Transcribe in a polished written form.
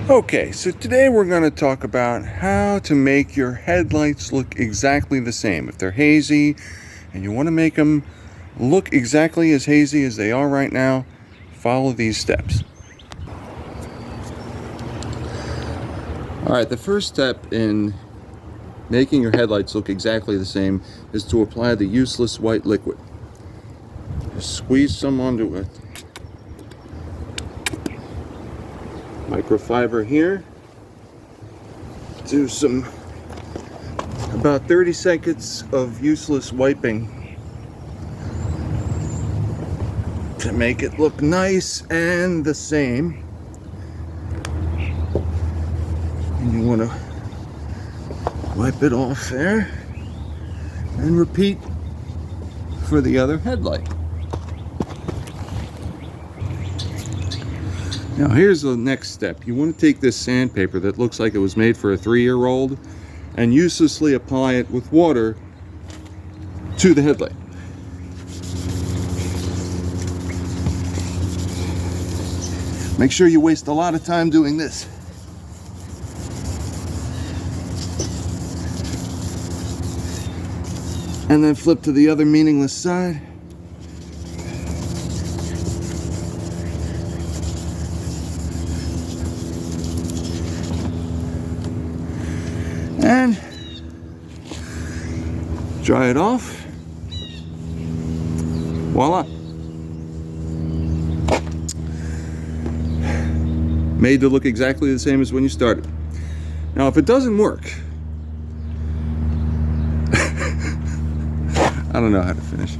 Okay, so today we're going to talk about how to make your headlights look exactly the same. If they're hazy and you want to make them look exactly as hazy as they are right now, follow these steps. Alright, the first step in making your headlights look exactly the same is to apply the useless white liquid. Just squeeze some onto it. Microfiber here. Do some about 30 seconds of useless wiping to make it look nice and the same. And you want to wipe it off there and repeat for the other headlight. Now here's the next step. You want to take this sandpaper that looks like it was made for a 3-year-old and uselessly apply it with water to the headlight. Make sure you waste a lot of time doing this. And then flip to the other meaningless side. And dry it off. Voila. Made to look exactly the same as when you started. Now if it doesn't work, I don't know how to finish.